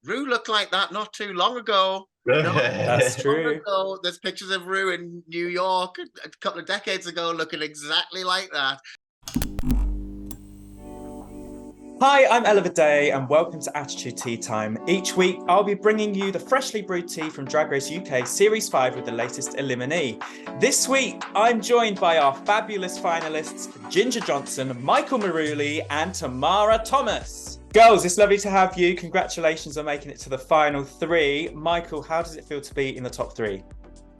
Rue looked like that not too long ago. That's true. Ago. There's pictures of Rue in New York a couple of decades ago looking exactly like that. Hi, I'm Ella Day and welcome to Attitude Tea Time. Each week, I'll be bringing you the freshly brewed tea from Drag Race UK Series 5 with the latest eliminee. This week, I'm joined by our fabulous finalists, Ginger Johnson, Michael Marouli and Tomara Thomas. Girls, it's lovely to have you. Congratulations on making it to the final three. Michael, how does it feel to be in the top three?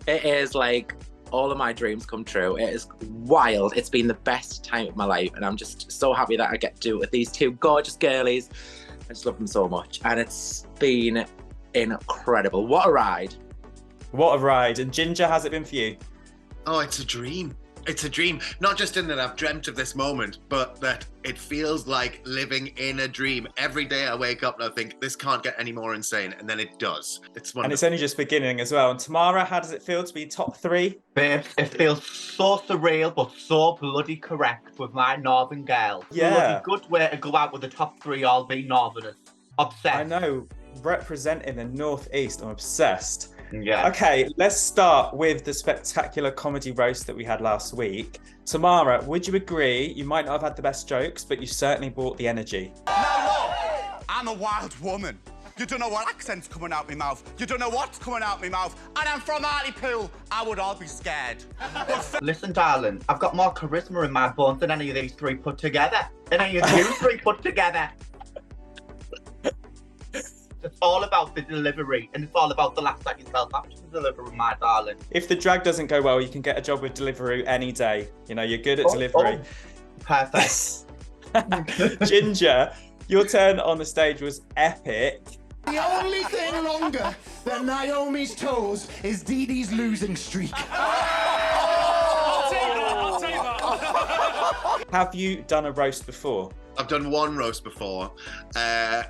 It is like all of my dreams come true. It is wild. It's been the best time of my life, and I'm just so happy that I get to do it with these two gorgeous girlies. I just love them so much, and it's been incredible. What a ride. What a ride. And Ginger, how's it been for you? Oh, it's a dream. It's a dream. Not just in that I've dreamt of this moment, but that it feels like living in a dream. Every day I wake up and I think, this can't get any more insane. And then it does. It's wonderful. And it's only just beginning as well. And Tomara, how does it feel to be top three? Babes, it feels so surreal, but so bloody correct with my Northern girl. Yeah. Bloody good way to go out with the top three all being Northerners. Obsessed. I know. Representing the Northeast, I'm obsessed. Yeah. Okay, let's start with the spectacular comedy roast that we had last week. Tamara, would you agree you might not have had the best jokes, but you certainly brought the energy? Now look, I'm a wild woman. You don't know what accent's coming out my mouth. You don't know what's coming out my mouth. And I'm from Hartlepool. I would all be scared. Listen, darling, I've got more charisma in my bones than any of these three put together. Than any of you three put together. It's all about the delivery, and it's all about the laughs at yourself after the delivery, my darling. If the drag doesn't go well, you can get a job with Deliveroo any day. You know, you're good at delivery. Perfect. Ginger, your turn on the stage was epic. The only thing longer than Naomi's toes is Dee Dee's losing streak. I'll take that. Have you done a roast before? I've done one roast before,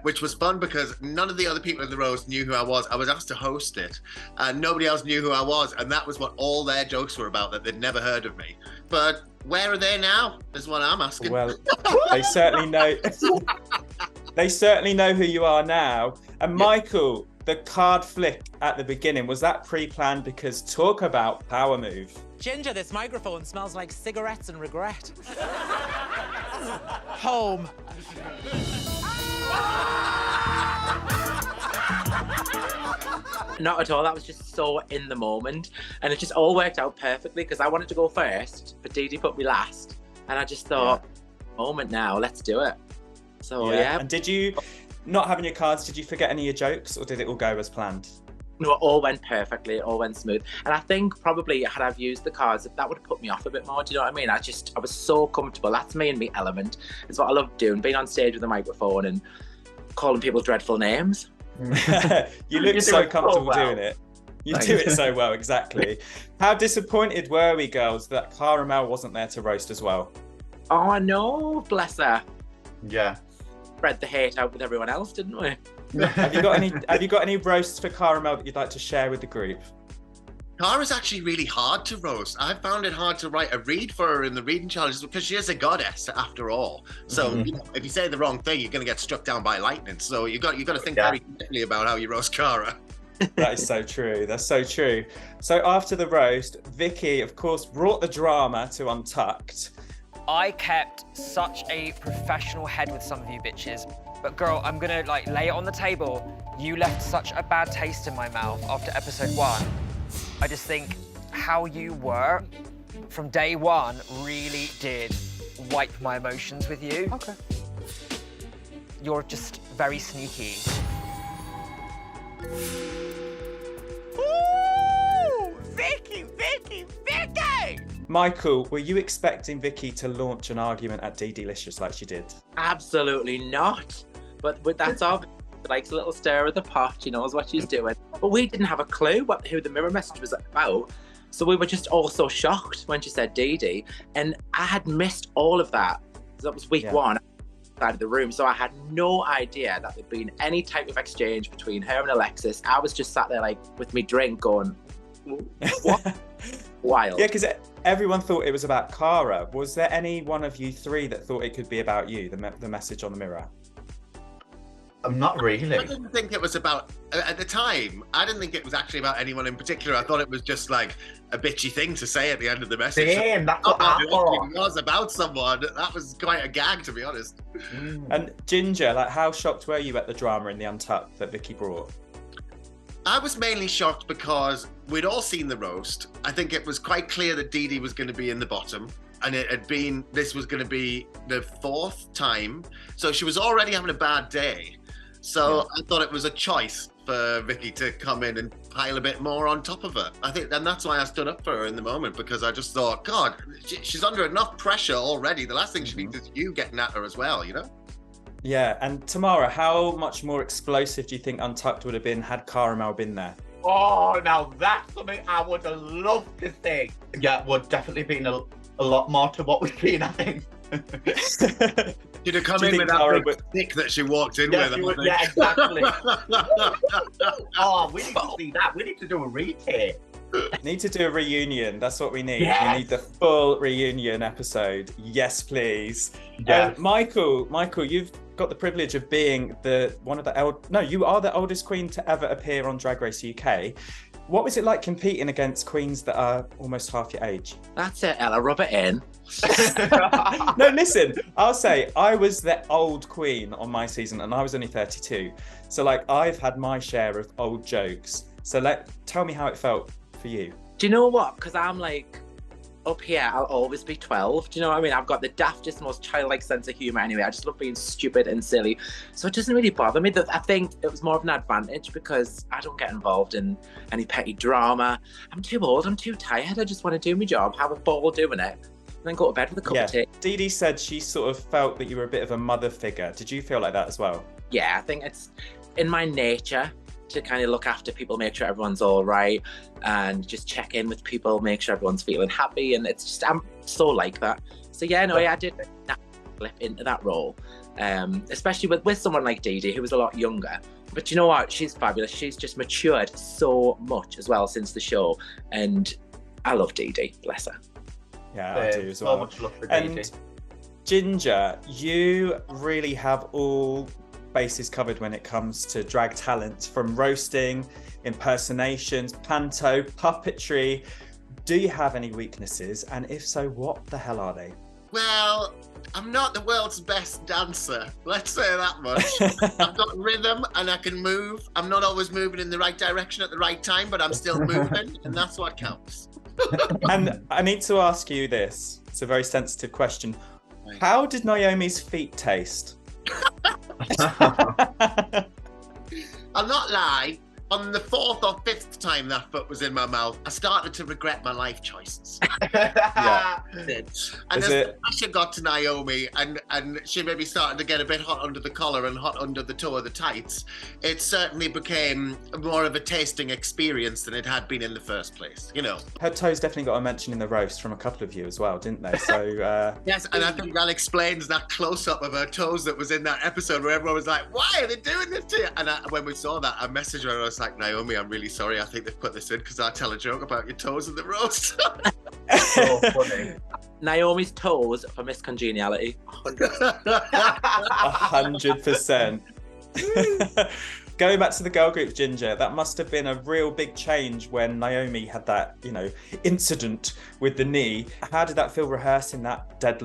which was fun because none of the other people in the roast knew who I was. I was asked to host it, and nobody else knew who I was, and that was what all their jokes were about, that they'd never heard of me. But where are they now, is what I'm asking. Well, they certainly know. They certainly know who you are now. And Michael, the card flick at the beginning, was that pre-planned? Because talk about power move. Ginger, this microphone smells like cigarettes and regret. Home. Not at all. That was just so in the moment, and it just all worked out perfectly because I wanted to go first, but Dee Dee put me last, and I just thought, moment now, let's do it. So yeah. And did you, not having your cards, did you forget any of your jokes, or did it all go as planned? No, it all went perfectly. It all went smooth. And I think probably had I've used the cards, that would have put me off a bit more. Do you know what I mean? I was so comfortable. That's me and me element. It's what I love doing, being on stage with a microphone and calling people dreadful names. You look so comfortable doing it. You do it so well, exactly. How disappointed were we, girls, that Cara Melle wasn't there to roast as well? Oh, no, bless her. Yeah. Spread the hate out with everyone else, didn't we? Have you got any roasts for Cara Melle that you'd like to share with the group? Cara's actually really hard to roast. I found it hard to write a read for her in the reading challenges because she is a goddess after all. So you know, if you say the wrong thing, you're going to get struck down by lightning. So you got to think very carefully about how you roast Cara. That is so true. That's so true. So after the roast, Vicki, of course, brought the drama to Untucked. I kept such a professional head with some of you bitches, but girl, I'm gonna lay it on the table. You left such a bad taste in my mouth after episode 1. I just think how you were from day 1 really did wipe my emotions with you. Okay. You're just very sneaky. Ooh, Vicky! Michael, were you expecting Vicki to launch an argument at Dee Delicious like she did? Absolutely not. But that's all. Likes a little stir of the pot. She knows what she's doing. But we didn't have a clue who the mirror message was about. So we were just all so shocked when she said Dee Dee. And I had missed all of that. So that was week 1 outside of the room. So I had no idea that there'd been any type of exchange between her and Alexis. I was just sat there with me drink going, what? Wild. Yeah, because everyone thought it was about Cara. Was there any one of you three that thought it could be about you, the message on the mirror? I'm not really. I didn't think it was about, at the time, I didn't think it was actually about anyone in particular. I thought it was just like a bitchy thing to say at the end of the message. Damn, that's what I thought. It was about someone. That was quite a gag, to be honest. And Ginger, like, how shocked were you at the drama in the Untucked that Vicki brought? I was mainly shocked because we'd all seen the roast. I think it was quite clear that Dee Dee was going to be in the bottom. And this was going to be the 4th time. So she was already having a bad day. So I thought it was a choice for Vicki to come in and pile a bit more on top of her. I think, and that's why I stood up for her in the moment, because I just thought, God, she's under enough pressure already. The last thing she needs is you getting at her as well, you know? Yeah, and Tomara, how much more explosive do you think Untucked would have been had Cara Melle been there? Oh, now that's something I would have loved to see. Yeah, it would definitely been a lot more to what we've been, I think. She'd have come in with that big stick that she walked in with. Yeah, exactly. Oh, we need to see that. We need to do a retake. Need to do a reunion. That's what we need. Yes. We need the full reunion episode. Yes, please. Yes. Michael, you've got the privilege of being you are the oldest queen to ever appear on Drag Race UK. What was it like competing against queens that are almost half your age? That's it, Ella. Rub it in. No, listen, I'll say I was the old queen on my season and I was only 32. So like I've had my share of old jokes. So tell me how it felt for you. Do you know what? Because I'm like, up here, I'll always be 12. Do you know what I mean? I've got the daftest, most childlike sense of humour anyway. I just love being stupid and silly. So it doesn't really bother me. I think it was more of an advantage because I don't get involved in any petty drama. I'm too old, I'm too tired. I just want to do my job, have a ball doing it, and then go to bed with a cup of tea. Dee Dee said she sort of felt that you were a bit of a mother figure. Did you feel like that as well? Yeah, I think it's in my nature to kind of look after people, make sure everyone's all right, and just check in with people, make sure everyone's feeling happy. And it's just, I'm so like that. So yeah, no, I did flip into that role, especially with someone like Dee Dee, who was a lot younger. But you know what? She's fabulous. She's just matured so much as well since the show. And I love Dee Dee, bless her. Yeah, I do as well. So much love for Dee Dee. And Ginger, you really have all bases covered when it comes to drag talent, from roasting, impersonations, panto, puppetry. Do you have any weaknesses? And if so, what the hell are they? Well, I'm not the world's best dancer. Let's say that much. I've got rhythm and I can move. I'm not always moving in the right direction at the right time, but I'm still moving, and that's what counts. And I need to ask you this. It's a very sensitive question. How did Naomi's feet taste? I'll not lie. On the 4th or 5th time that foot was in my mouth, I started to regret my life choices. Yeah. And as the pressure got to Naomi and she maybe started to get a bit hot under the collar and hot under the toe of the tights, it certainly became more of a tasting experience than it had been in the first place, you know. Her toes definitely got a mention in the roast from a couple of you as well, didn't they? So yes, and I think that explains that close-up of her toes that was in that episode where everyone was like, why are they doing this to you? And when we saw that, I messaged her and I was like, Naomi, I'm really sorry. I think they've put this in because I tell a joke about your toes in the roast. So funny. Naomi's toes for Miss Congeniality. 100%. Going back to the girl group, Ginger, that must have been a real big change when Naomi had that, incident with the knee. How did that feel rehearsing that dead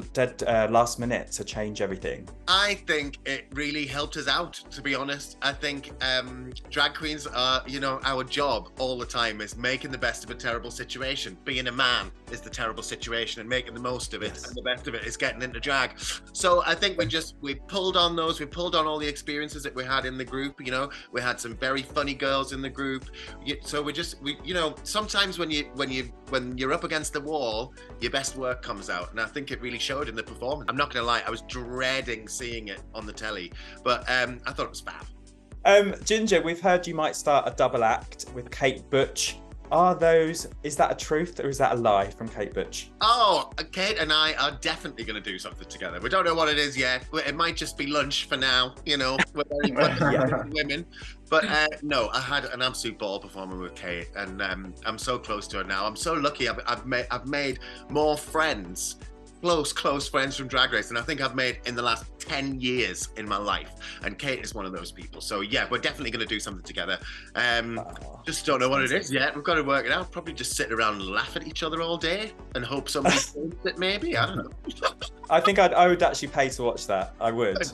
last minute to change everything? I think it really helped us out, to be honest. I think drag queens are, our job all the time is making the best of a terrible situation. Being a man is the terrible situation and making the most of it. Yes. And the best of it is getting into drag. So I think we pulled on those. We pulled on all the experiences that we had in the group, We had some very funny girls in the group. So sometimes when you're up against the wall, your best work comes out. And I think it really showed in the performance. I'm not going to lie, I was dreading seeing it on the telly, but I thought it was fab. Ginger, we've heard you might start a double act with Kate Butch. Is that a truth or is that a lie from Kate Butch? Oh, Kate and I are definitely going to do something together. We don't know what it is yet. It might just be lunch for now, We're very women. But no, I had an absolute ball performing with Kate, and I'm so close to her now. I'm so lucky. I've made more friends close friends from Drag Race, and I think I've made in the last 10 years in my life. And Kate is one of those people. So yeah, we're definitely going to do something together. Just don't know what it is yet. We've got to work it out. Probably just sit around and laugh at each other all day and hope somebody thinks it maybe. I don't know. I think I would actually pay to watch that. I would.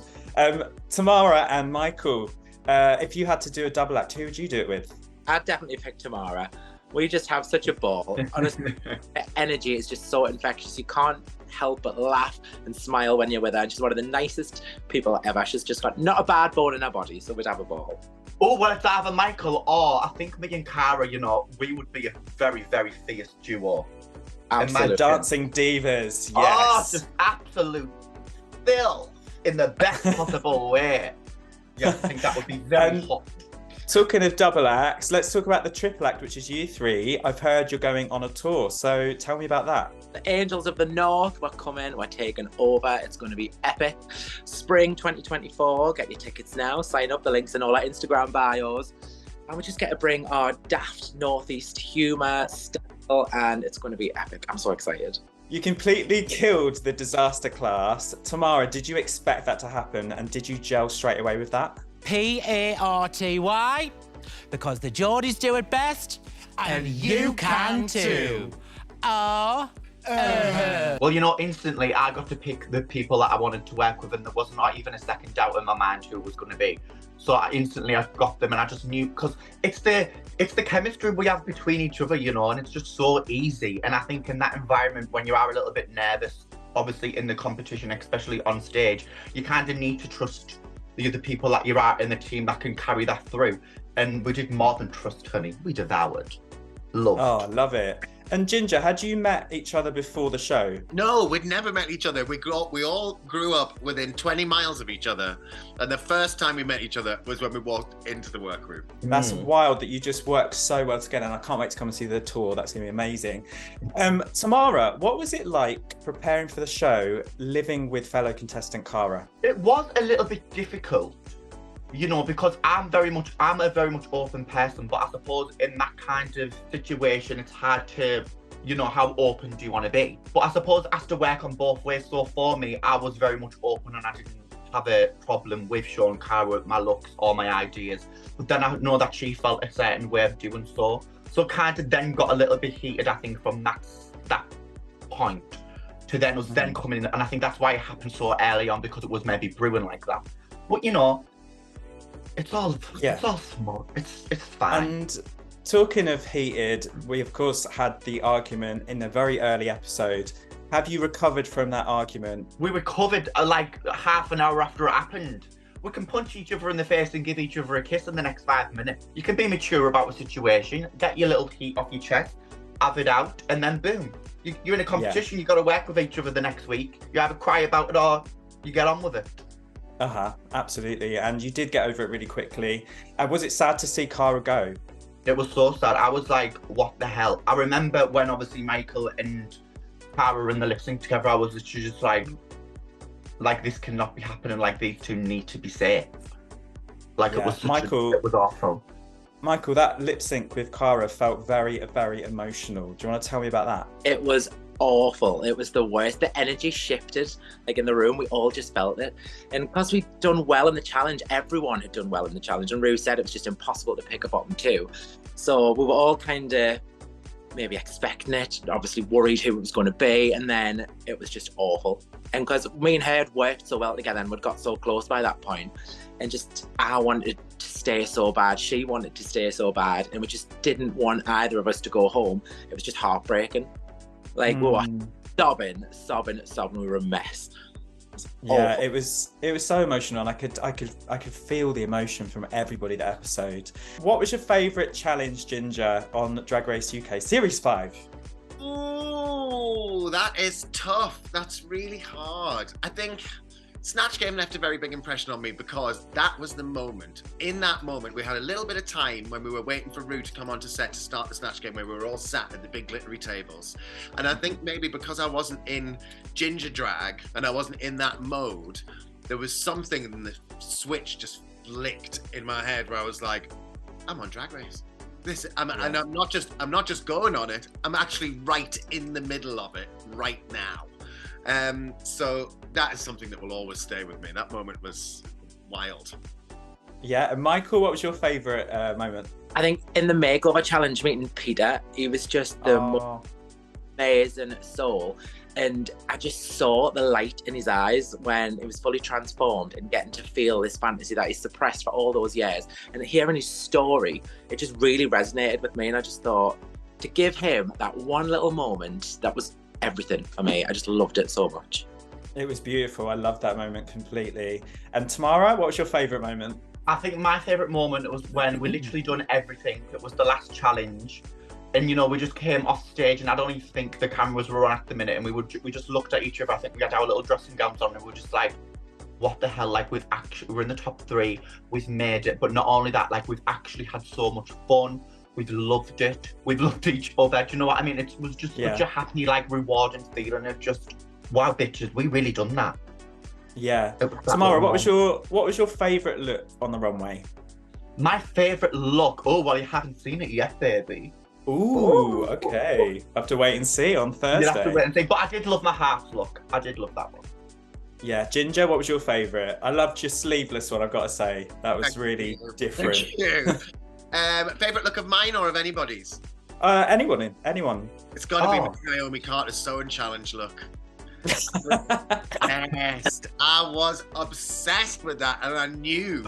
Tamara and Michael, if you had to do a double act, who would you do it with? I'd definitely pick Tamara. We just have such a ball. Honestly, the energy is just so infectious. You can't help but laugh and smile when you're with her. And she's one of the nicest people ever. She's just got not a bad bone in her body, so we'd have a ball. Oh, well, it's either Michael or I think me and Cara, you know, we would be a very, very fierce duo. Absolutely. Dancing divas, yes. Oh, just absolute filth in the best possible way. Yeah, I think that would be very hot. Talking of double acts, let's talk about the triple act, which is you three. I've heard you're going on a tour, so tell me about that. The Angels of the North, we're coming, we're taking over. It's going to be epic. Spring 2024, get your tickets now. Sign up, the links in all our Instagram bios. And we just get to bring our daft Northeast humour, style, and it's going to be epic. I'm so excited. You completely killed the disaster class. Tamara, did you expect that to happen, and did you gel straight away with that? P-A-R-T-Y, because the Geordies do it best, and you can too. Well, you know, instantly I got to pick the people that I wanted to work with, and there was not even a second doubt in my mind who it was going to be. So I got them, and I just knew, because it's the chemistry we have between each other, you know, and it's just so easy. And I think in that environment, when you are a little bit nervous, obviously in the competition, especially on stage, you kind of need to trust the other people that you are in the team that can carry that through. And we did more than trust, honey. We devoured. Loved. Oh, I love it. And Ginger, had you met each other before the show? No, we'd never met each other. We all grew up within 20 miles of each other. And the first time we met each other was when we walked into the workroom. That's wild that you just worked so well together, and I can't wait to come and see the tour. That's going to be amazing. Tamara, what was it like preparing for the show, living with fellow contestant Cara? It was a little bit difficult, you know, because I'm a very much open person, but I suppose in that kind of situation, it's hard to, you know, how open do you want to be? But I suppose it has to work on both ways. So for me, I was very much open, and I didn't have a problem with showing Cara my looks or my ideas. But then I know that she felt a certain way of doing so. So kind of then got a little bit heated, I think, from that point to then us then coming in. And I think that's why it happened so early on, because it was maybe brewing like that. But, you know, it's all small. It's fine. And talking of heated, we of course had the argument in a very early episode. Have you recovered from that argument? We recovered like half an hour after it happened. We can punch each other in the face and give each other a kiss in the next 5 minutes. You can be mature about the situation, get your little heat off your chest, have it out, and then boom. You're in a competition, You've got to work with each other the next week. You either cry about it or you get on with it. Absolutely. And you did get over it really quickly. And was it sad to see Cara go? It was so sad. I was like, what the hell? I remember when obviously Michael and Cara were in the lip sync together, I was literally just like this cannot be happening. Like, these two need to be safe. Like, it was it was awful. Michael, that lip sync with Cara felt very, very emotional. Do you want to tell me about that? It was awful. It was the worst. The energy shifted, like in the room. We all just felt it. And because we'd done well in the challenge, everyone had done well in the challenge. And Rue said it was just impossible to pick a bottom two. So we were all kind of maybe expecting it, obviously worried who it was going to be. And then it was just awful. And because me and her had worked so well together and we'd got so close by that point, and just I wanted to stay so bad, she wanted to stay so bad, and we just didn't want either of us to go home. It was just heartbreaking. Like, we were sobbing. We were a mess. Yeah, it was so emotional, and I could feel the emotion from everybody that episode. What was your favourite challenge, Ginger, on Drag Race UK Series 5? Ooh, that is tough. That's really hard. I think Snatch Game left a very big impression on me because that was the moment. In that moment, we had a little bit of time when we were waiting for Rue to come onto set to start the Snatch Game, where we were all sat at the big glittery tables. And I think maybe because I wasn't in Ginger drag and I wasn't in that mode, there was something in the switch just flicked in my head where I was like, I'm on Drag Race. And I'm not just going on it, I'm actually right in the middle of it right now. So that is something that will always stay with me. That moment was wild. Yeah, and Michael, what was your favourite moment? I think in the makeover challenge meeting Peter, he was just the most amazing soul. And I just saw the light in his eyes when he was fully transformed and getting to feel this fantasy that he suppressed for all those years. And hearing his story, it just really resonated with me. And I just thought, to give him that one little moment, that was everything for me. I just loved it so much. It was beautiful. I loved that moment completely. And Tomara, what was your favourite moment? I think my favourite moment was when we literally done everything. It was the last challenge. And, you know, we just came off stage and I don't even think the cameras were on at the minute. And we just looked at each other. I think we had our little dressing gowns on and we were just like, what the hell? Like, we're in the top 3. We've made it. But not only that, like, we've actually had so much fun. We've loved it. We've loved each other. Do you know what I mean? It was just such a happy, like, rewarding feeling of just, wow, bitches, we really done that. Yeah. Tomara, what was your favourite look on the runway? My favourite look? Oh, well, you haven't seen it yet, baby. Ooh, okay. Have to wait and see on Thursday. You have to wait and see. But I did love my half look. I did love that one. Yeah, Ginger, what was your favourite? I loved your sleeveless one, I've got to say. That was really different. Thank you. Favourite look of mine or of anybody's? Anyone. It's got to be Naomi Carter's sewing challenge look. Yes, I was obsessed with that, and I knew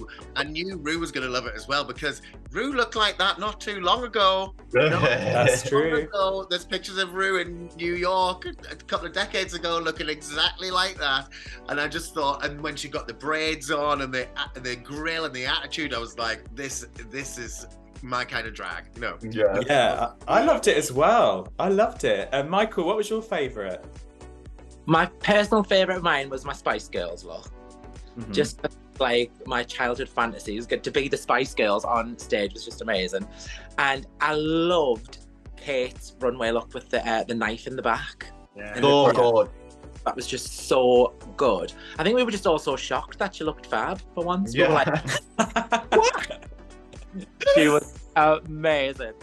Rue was going to love it as well because Rue looked like that not too long ago. That's true. There's pictures of Rue in New York a couple of decades ago looking exactly like that, and I just thought, and when she got the braids on and the grill and the attitude, I was like, this is my kind of drag, you know. Yeah, I loved it as well. I loved it. Michael, what was your favourite? My personal favourite of mine was my Spice Girls look. Mm-hmm. Just like my childhood fantasies, get to be the Spice Girls on stage was just amazing. And I loved Kate's runway look with the knife in the back. Yeah. Oh, God. That was just so good. I think we were just all so shocked that she looked fab for once. Yeah. We were like, what? She was amazing.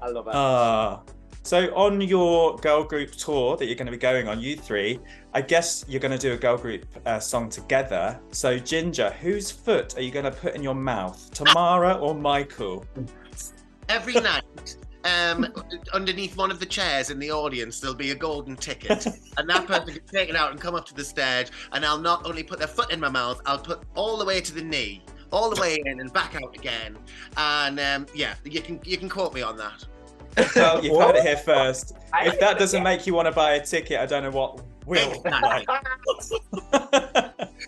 I love it. So on your girl group tour that you're going to be going on, you three, I guess you're going to do a girl group song together. So Ginger, whose foot are you going to put in your mouth? Tamara or Michael? Every night, underneath one of the chairs in the audience, there'll be a golden ticket. And that person can take it out and come up to the stage, and I'll not only put their foot in my mouth, I'll put all the way to the knee, all the way in and back out again. And yeah, you can quote me on that. Well, you've heard it here first. If that doesn't make you want to buy a ticket, I don't know what will. Like.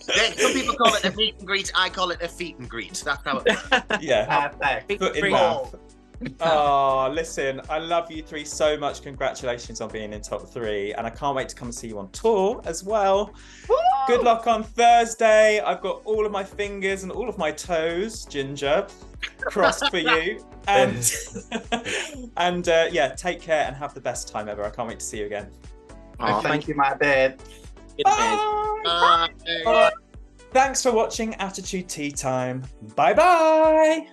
Some people call it a meet and greet. I call it a feet and greet. That's how it works. Yeah. Perfect. Foot in mouth. Oh, listen, I love you three so much. Congratulations on being in top 3. And I can't wait to come and see you on tour as well. Woo! Good luck on Thursday. I've got all of my fingers and all of my toes, Ginger, crossed for you. And yeah, take care and have the best time ever. I can't wait to see you again. Oh, thank you, my babe. Bye. Bye. Thanks for watching Attitude Tea Time. Bye-bye.